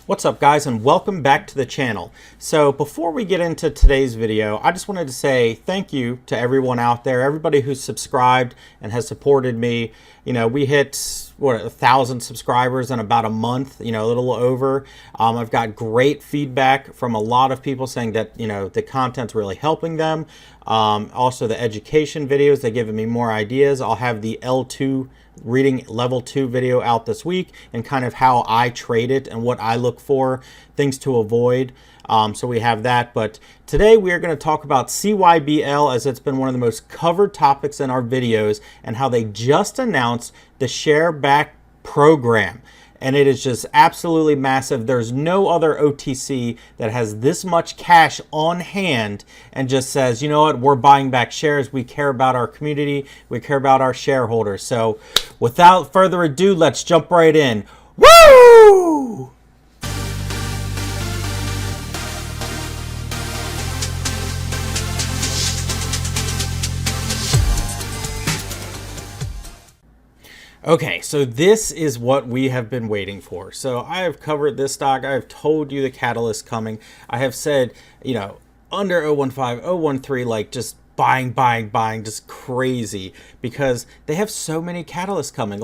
What's up, guys, and welcome back to the channel. So before we get into today's video, I just wanted to say thank you to everyone out there, everybody who's subscribed and has supported me. You know, we hit 1,000 subscribers in about a month, a little over. I've got great feedback from a lot of people saying that the content's really helping them. Also the education videos, they're giving me more ideas. I'll have the L2 reading level 2 video out this week and kind of how I trade it and what I look for, things to avoid. So we have that, but today we are going to talk about CYBL, as it's been one of the most covered topics in our videos, and how they just announced the share back program. And it is just absolutely massive. There's no other OTC that has this much cash on hand and just says, you know what, we're buying back shares. We care about our community. We care about our shareholders. So without further ado, let's jump right in. Woo! Okay, so this is what we have been waiting for. So I have covered this stock. I have told you the catalyst coming. I have said, under 015, 013, like just buying, just crazy, because they have so many catalysts coming.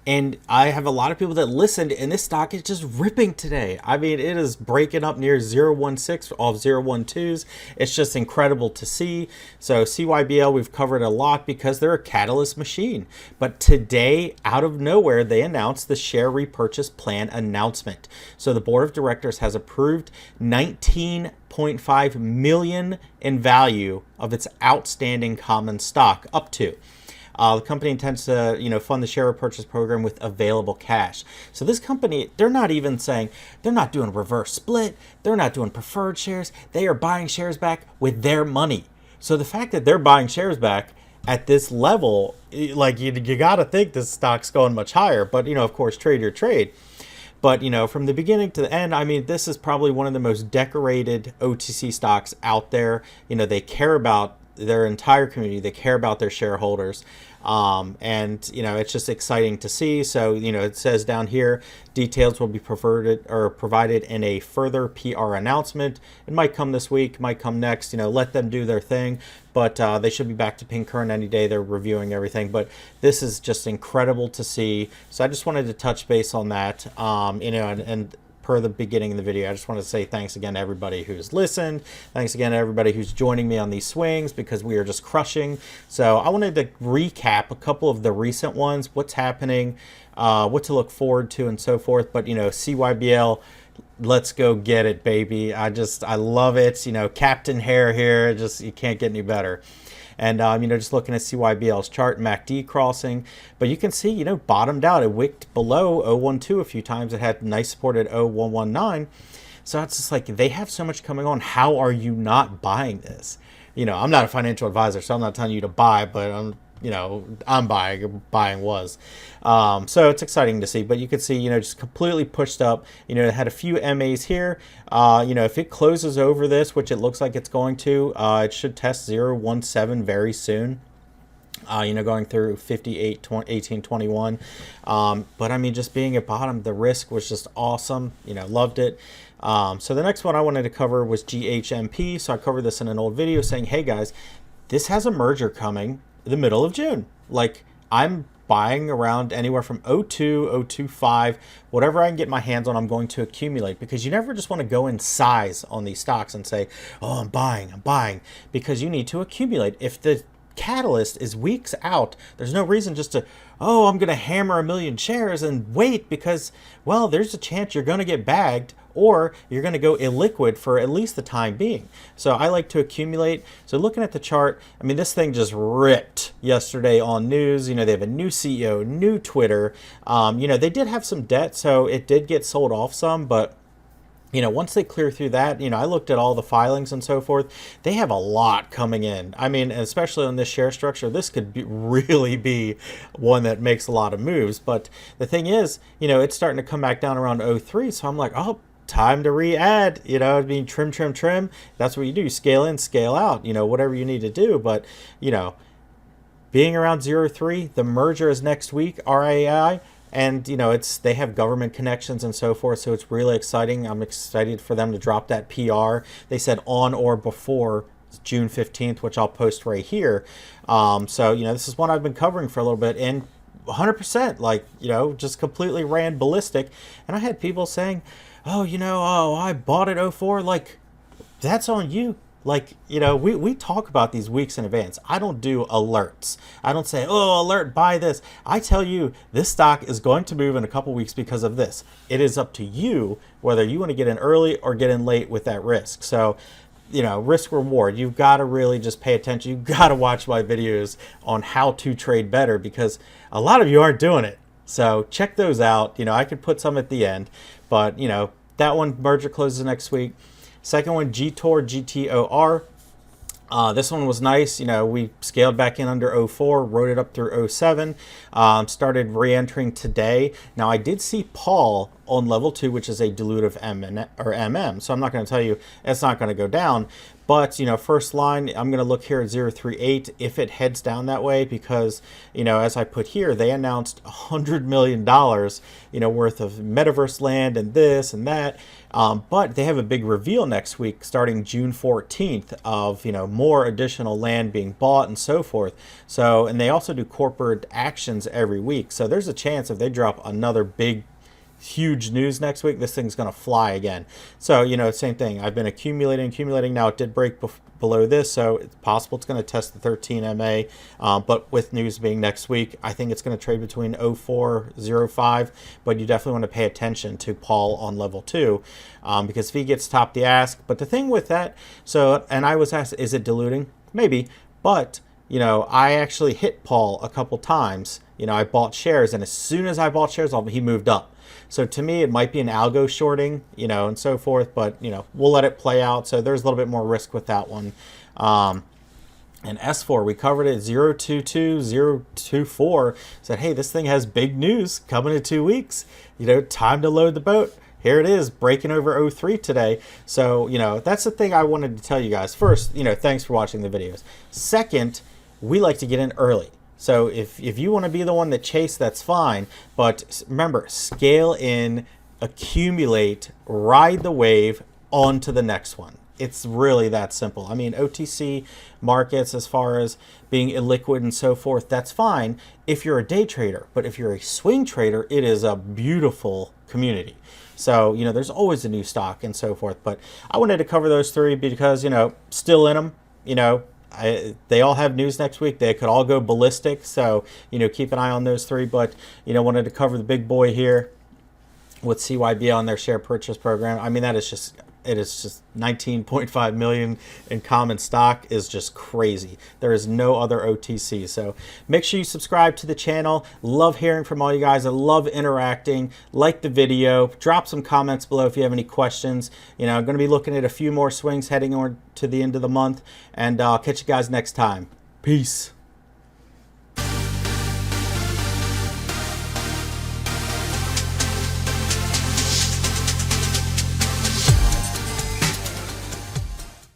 And I have a lot of people that listened, and this stock is just ripping today. I mean, it is breaking up near 0.16 off 0.12s. It's just incredible to see. So CYBL, we've covered a lot because they're a catalyst machine. But today, out of nowhere, they announced the share repurchase plan announcement. So the board of directors has approved 19.5 million in value of its outstanding common stock up to. The company intends to, fund the share repurchase program with available cash. So this company, they're not even saying, they're not doing reverse split. They're not doing preferred shares. They are buying shares back with their money. So the fact that they're buying shares back at this level, like you got to think this stock's going much higher. But, of course, trade your trade. But, from the beginning to the end, I mean, this is probably one of the most decorated OTC stocks out there. They care about their entire community. They care about their shareholders. And it's just exciting to see. So, it says down here, details will be provided in a further PR announcement. It might come this week, might come next, let them do their thing. But they should be back to pink current any day. They're reviewing everything. But this is just incredible to see. So I just wanted to touch base on that, and per the beginning of the video, I just want to say thanks again to everybody who's listened. Thanks again to everybody who's joining me on these swings, because we are just crushing. So I wanted to recap a couple of the recent ones, what's happening, what to look forward to, and so forth. But, CYBL, let's go get it, baby. I love it. Captain Hair here, you can't get any better. And, just looking at CYBL's chart, MACD crossing. But you can see, bottomed out. It wicked below 012 a few times. It had nice support at 0119. So it's just like, they have so much coming on. How are you not buying this? I'm not a financial advisor, so I'm not telling you to buy, but I'm buying was. So it's exciting to see, but you can see, just completely pushed up. It had a few MAs here. If it closes over this, which it looks like it's going to, it should test 0.17 very soon. Going through 58, 18, 21. But I mean, just being at bottom, the risk was just awesome. Loved it. So the next one I wanted to cover was GHMP. So I covered this in an old video saying, hey guys, this has a merger coming the middle of June. Like, I'm buying around anywhere from 02, 025, whatever I can get my hands on, I'm going to accumulate, because you never just want to go in size on these stocks and say, oh, I'm buying, because you need to accumulate. If the catalyst is weeks out, there's no reason just to, oh, I'm going to hammer 1 million shares and wait, because, well, there's a chance you're going to get bagged, or you're going to go illiquid for at least the time being. So I like to accumulate. So looking at the chart, I mean, this thing just ripped yesterday on news. They have a new CEO, new Twitter. They did have some debt, so it did get sold off some, but once they clear through that, I looked at all the filings and so forth. They have a lot coming in. I mean, especially on this share structure, this could really be one that makes a lot of moves. But the thing is, it's starting to come back down around 03. So I'm like, oh, time to re-add, trim. That's what you do. Scale in, scale out, whatever you need to do. But, being around 03, the merger is next week, RAI. And they have government connections and so forth, so it's really exciting. I'm excited for them to drop that PR. They said on or before June 15th, which I'll post right here. So this is one I've been covering for a little bit, and 100% just completely ran ballistic. And I had people saying, oh, I bought it '04. Like, that's on you. Like, we talk about these weeks in advance. I don't do alerts. I don't say, oh, alert, buy this. I tell you, this stock is going to move in a couple weeks because of this. It is up to you whether you want to get in early or get in late with that risk. So, risk reward. You've got to really just pay attention. You've got to watch my videos on how to trade better, because a lot of you aren't doing it. So check those out. I could put some at the end, but that one, merger closes next week. Second one, GTOR, GTOR. This one was nice. We scaled back in under '04, wrote it up through '07, started re-entering today. Now, I did see Paul on level 2, which is a dilutive MM. So I'm not going to tell you it's not going to go down. But, first line, I'm going to look here at 038 if it heads down that way, because, as I put here, they announced $100 million, worth of metaverse land and this and that. But they have a big reveal next week starting June 14th of, more additional land being bought and so forth. So, and they also do corporate actions every week. So there's a chance if they drop another big huge news next week, this thing's going to fly again. So, same thing. I've been accumulating. Now it did break below this, so it's possible it's going to test the 13 MA. But with news being next week, I think it's going to trade between 04, 05. But you definitely want to pay attention to Paul on level 2, because if he gets top the ask. But the thing with that, and I was asked, is it diluting? Maybe, but I actually hit Paul a couple times. I bought shares, and as soon as I bought shares, he moved up. So to me, it might be an algo shorting, and so forth, but, we'll let it play out. So there's a little bit more risk with that one. And S4, we covered it 022, 024, said, hey, this thing has big news coming in 2 weeks. Time to load the boat. Here it is, breaking over 03 today. So, that's the thing I wanted to tell you guys. First, thanks for watching the videos. Second, we like to get in early. So if you want to be the one that chase, that's fine. But remember, scale in, accumulate, ride the wave onto the next one. It's really that simple. I mean, OTC markets, as far as being illiquid and so forth, that's fine if you're a day trader. But if you're a swing trader, it is a beautiful community. So, there's always a new stock and so forth. But I wanted to cover those three because, still in them, they all have news next week. They could all go ballistic. So, keep an eye on those three. But, wanted to cover the big boy here with CYBL on their share purchase program. I mean, it is just 19.5 million in common stock is just crazy. There is no other OTC. So make sure you subscribe to the channel. Love hearing from all you guys. I love interacting. Like the video. Drop some comments below if you have any questions. I'm going to be looking at a few more swings heading on to the end of the month. And I'll catch you guys next time. Peace.